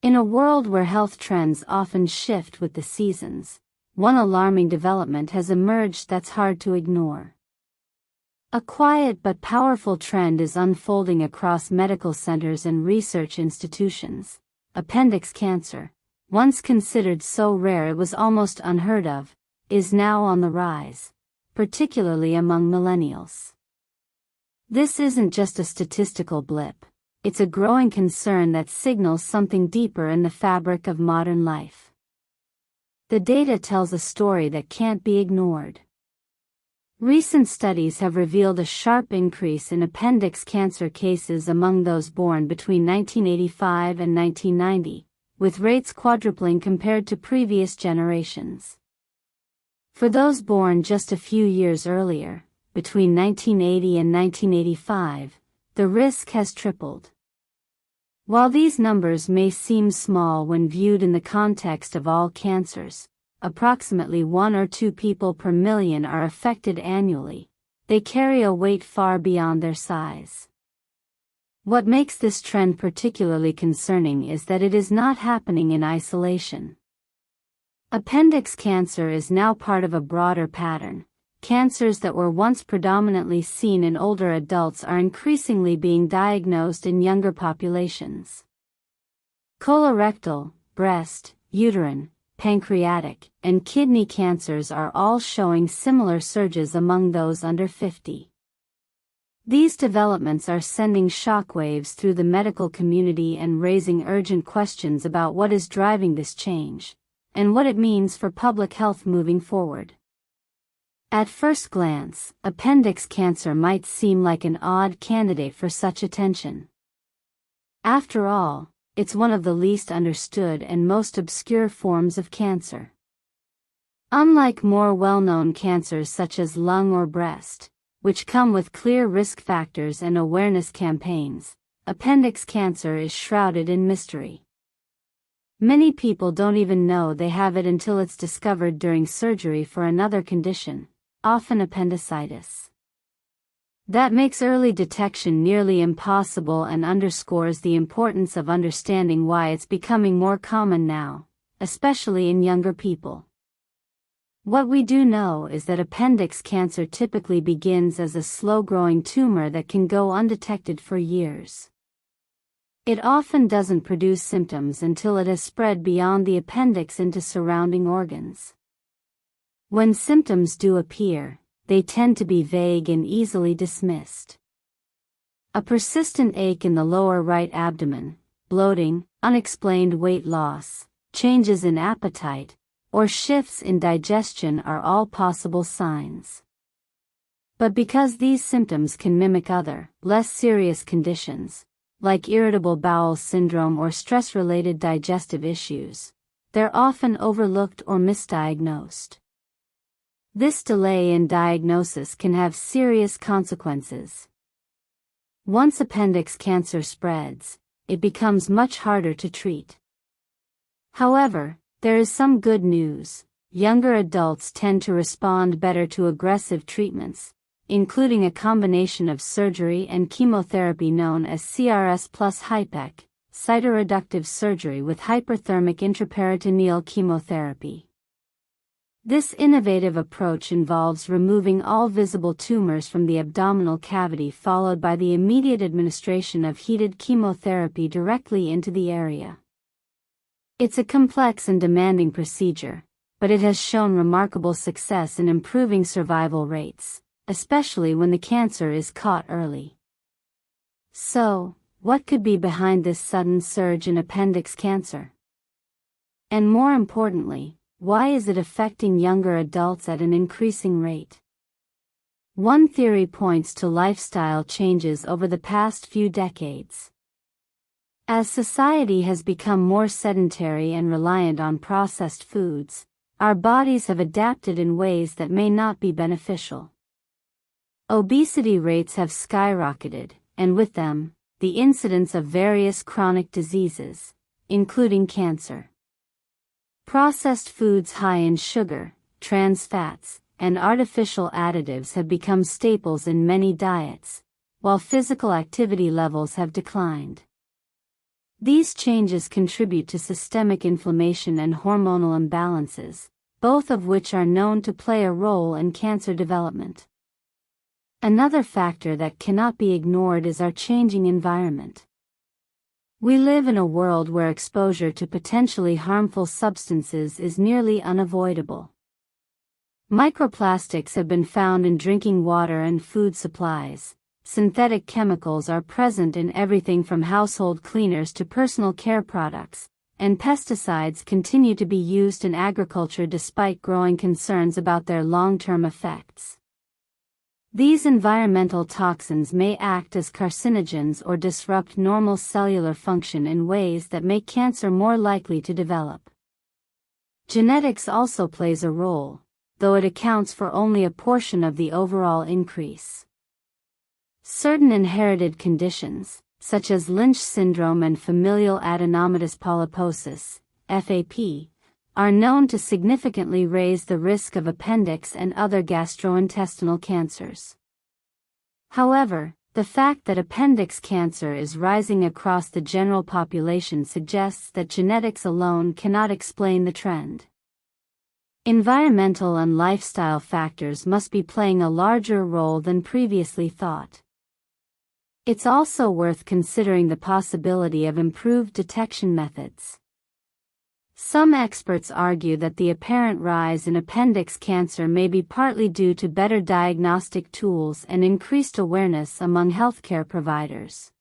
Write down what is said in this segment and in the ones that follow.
In a world where health trends often shift with the seasons, one alarming development has emerged that's hard to ignore. A quiet but powerful trend is unfolding across medical centers and research institutions. Appendix cancer, once considered so rare it was almost unheard of, is now on the rise, particularly among millennials. This isn't just a statistical blip, it's a growing concern that signals something deeper in the fabric of modern life. The data tells a story that can't be ignored. Recent studies have revealed a sharp increase in appendix cancer cases among those born between 1985 and 1990, with rates quadrupling compared to previous generations. For those born just a few years earlier, between 1980 and 1985, the risk has tripled. While these numbers may seem small when viewed in the context of all cancers, approximately 1 or 2 people per million are affected annually, they carry a weight far beyond their size. What makes this trend particularly concerning is that it is not happening in isolation. Appendix cancer is now part of a broader pattern. Cancers that were once predominantly seen in older adults are increasingly being diagnosed in younger populations. Colorectal, breast, uterine, pancreatic, and kidney cancers are all showing similar surges among those under 50. These developments are sending shockwaves through the medical community and raising urgent questions about what is driving this change, and what it means for public health moving forward. At first glance, appendix cancer might seem like an odd candidate for such attention. After all, it's one of the least understood and most obscure forms of cancer. Unlike more well-known cancers such as lung or breast, which come with clear risk factors and awareness campaigns, appendix cancer is shrouded in mystery. Many people don't even know they have it until it's discovered during surgery for another condition, often appendicitis. That makes early detection nearly impossible and underscores the importance of understanding why it's becoming more common now, especially in younger people. What we do know is that appendix cancer typically begins as a slow-growing tumor that can go undetected for years. It often doesn't produce symptoms until it has spread beyond the appendix into surrounding organs. When symptoms do appear, they tend to be vague and easily dismissed. A persistent ache in the lower right abdomen, bloating, unexplained weight loss, changes in appetite, or shifts in digestion are all possible signs. But because these symptoms can mimic other, less serious conditions, like irritable bowel syndrome or stress-related digestive issues, they're often overlooked or misdiagnosed. This delay in diagnosis can have serious consequences. Once appendix cancer spreads, it becomes much harder to treat. However, there is some good news. Younger adults tend to respond better to aggressive treatments, including a combination of surgery and chemotherapy known as CRS plus HIPEC, cytoreductive surgery with hyperthermic intraperitoneal chemotherapy. This innovative approach involves removing all visible tumors from the abdominal cavity followed by the immediate administration of heated chemotherapy directly into the area. It's a complex and demanding procedure, but it has shown remarkable success in improving survival rates, especially when the cancer is caught early. So, what could be behind this sudden surge in appendix cancer? And more importantly, why is it affecting younger adults at an increasing rate? One theory points to lifestyle changes over the past few decades. As society has become more sedentary and reliant on processed foods, our bodies have adapted in ways that may not be beneficial. Obesity rates have skyrocketed, and with them, the incidence of various chronic diseases, including cancer. Processed foods high in sugar, trans fats, and artificial additives have become staples in many diets, while physical activity levels have declined. These changes contribute to systemic inflammation and hormonal imbalances, both of which are known to play a role in cancer development. Another factor that cannot be ignored is our changing environment. We live in a world where exposure to potentially harmful substances is nearly unavoidable. Microplastics have been found in drinking water and food supplies. Synthetic chemicals are present in everything from household cleaners to personal care products, and pesticides continue to be used in agriculture despite growing concerns about their long-term effects. These environmental toxins may act as carcinogens or disrupt normal cellular function in ways that make cancer more likely to develop. Genetics also plays a role, though it accounts for only a portion of the overall increase. Certain inherited conditions, such as Lynch syndrome and familial adenomatous polyposis, FAP, are known to significantly raise the risk of appendix and other gastrointestinal cancers. However, the fact that appendix cancer is rising across the general population suggests that genetics alone cannot explain the trend. Environmental and lifestyle factors must be playing a larger role than previously thought. It's also worth considering the possibility of improved detection methods. Some experts argue that the apparent rise in appendix cancer may be partly due to better diagnostic tools and increased awareness among healthcare providers.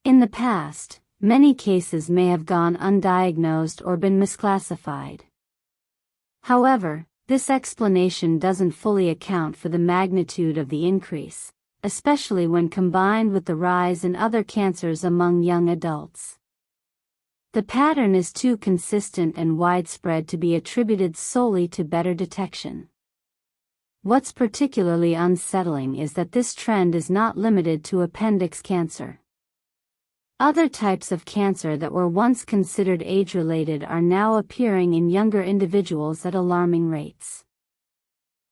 In the past, many cases may have gone undiagnosed or been misclassified. However, this explanation doesn't fully account for the magnitude of the increase, especially when combined with the rise in other cancers among young adults. The pattern is too consistent and widespread to be attributed solely to better detection. What's particularly unsettling is that this trend is not limited to appendix cancer. Other types of cancer that were once considered age-related are now appearing in younger individuals at alarming rates.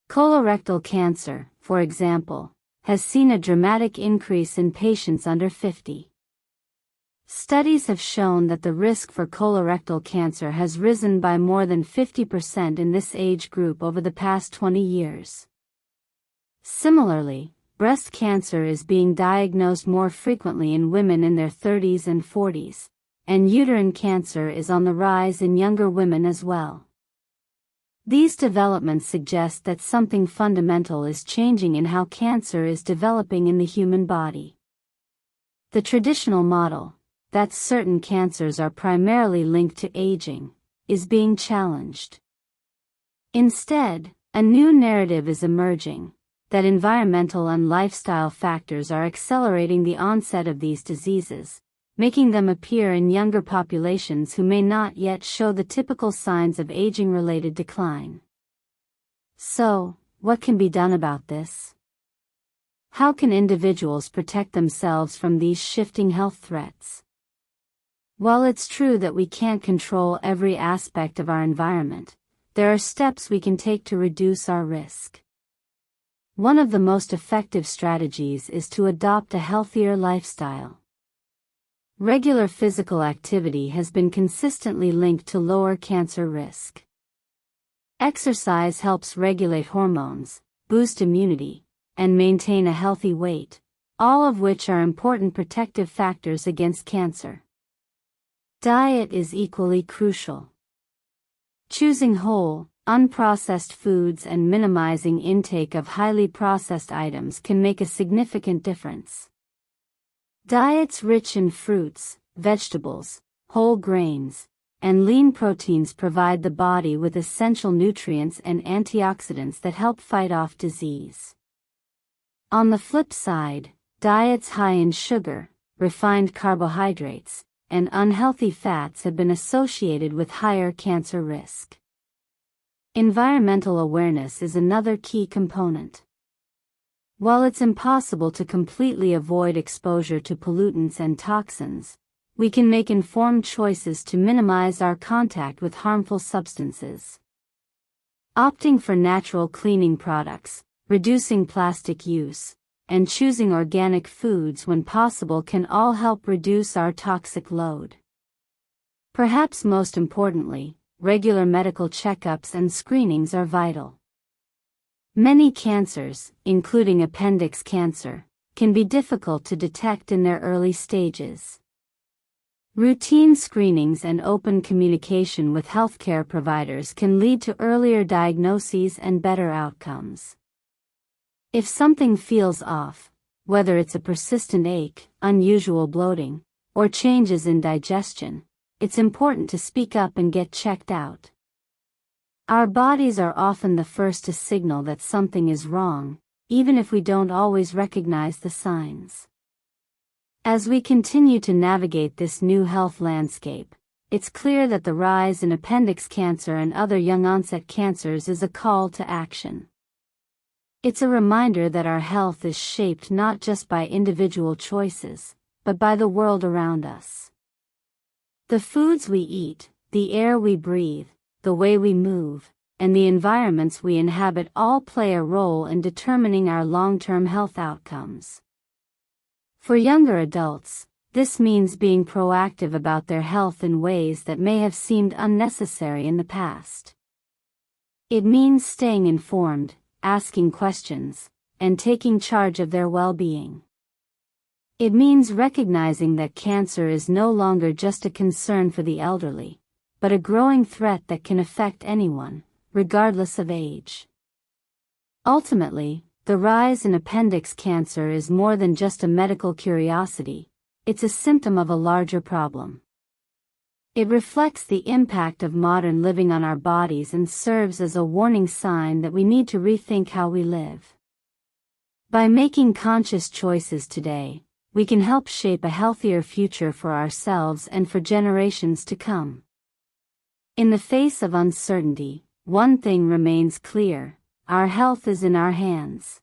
Colorectal cancer, for example, has seen a dramatic increase in patients under 50. Studies have shown that the risk for colorectal cancer has risen by more than 50% in this age group over the past 20 years. Similarly, breast cancer is being diagnosed more frequently in women in their 30s and 40s, and uterine cancer is on the rise in younger women as well. These developments suggest that something fundamental is changing in how cancer is developing in the human body. The traditional model, that certain cancers are primarily linked to aging, is being challenged. Instead, a new narrative is emerging, that environmental and lifestyle factors are accelerating the onset of these diseases, making them appear in younger populations who may not yet show the typical signs of aging-related decline. So, what can be done about this? How can individuals protect themselves from these shifting health threats? While it's true that we can't control every aspect of our environment, there are steps we can take to reduce our risk. One of the most effective strategies is to adopt a healthier lifestyle. Regular physical activity has been consistently linked to lower cancer risk. Exercise helps regulate hormones, boost immunity, and maintain a healthy weight, all of which are important protective factors against cancer. Diet is equally crucial. Choosing whole, unprocessed foods and minimizing intake of highly processed items can make a significant difference. Diets rich in fruits, vegetables, whole grains, and lean proteins provide the body with essential nutrients and antioxidants that help fight off disease. On the flip side, diets high in sugar, refined carbohydrates, and unhealthy fats have been associated with higher cancer risk. Environmental awareness is another key component. While it's impossible to completely avoid exposure to pollutants and toxins, we can make informed choices to minimize our contact with harmful substances. Opting for natural cleaning products, reducing plastic use, and choosing organic foods when possible can all help reduce our toxic load. Perhaps most importantly, regular medical checkups and screenings are vital. Many cancers, including appendix cancer, can be difficult to detect in their early stages. Routine screenings and open communication with healthcare providers can lead to earlier diagnoses and better outcomes. If something feels off, whether it's a persistent ache, unusual bloating, or changes in digestion, it's important to speak up and get checked out. Our bodies are often the first to signal that something is wrong, even if we don't always recognize the signs. As we continue to navigate this new health landscape, it's clear that the rise in appendix cancer and other young-onset cancers is a call to action. It's a reminder that our health is shaped not just by individual choices, but by the world around us. The foods we eat, the air we breathe, the way we move, and the environments we inhabit all play a role in determining our long-term health outcomes. For younger adults, this means being proactive about their health in ways that may have seemed unnecessary in the past. It means staying informed, asking questions, and taking charge of their well-being. It means recognizing that cancer is no longer just a concern for the elderly, but a growing threat that can affect anyone, regardless of age. Ultimately, the rise in appendix cancer is more than just a medical curiosity, it's a symptom of a larger problem. It reflects the impact of modern living on our bodies and serves as a warning sign that we need to rethink how we live. By making conscious choices today, we can help shape a healthier future for ourselves and for generations to come. In the face of uncertainty, one thing remains clear: our health is in our hands.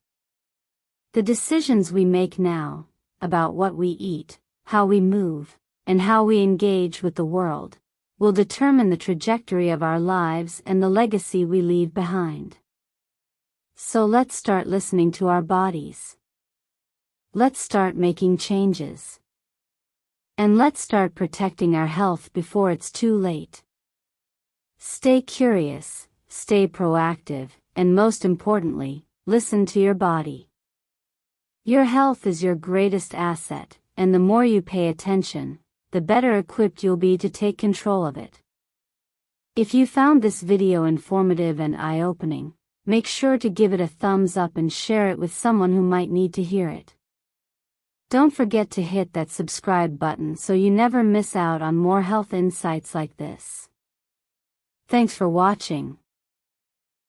The decisions we make now, about what we eat, how we move, and how we engage with the world, will determine the trajectory of our lives and the legacy we leave behind. So let's start listening to our bodies. Let's start making changes. And let's start protecting our health before it's too late. Stay curious, stay proactive, and most importantly, listen to your body. Your health is your greatest asset, and the more you pay attention, the better equipped you'll be to take control of it. If you found this video informative and eye-opening, make sure to give it a thumbs up and share it with someone who might need to hear it. Don't forget to hit that subscribe button so you never miss out on more health insights like this. Thanks for watching.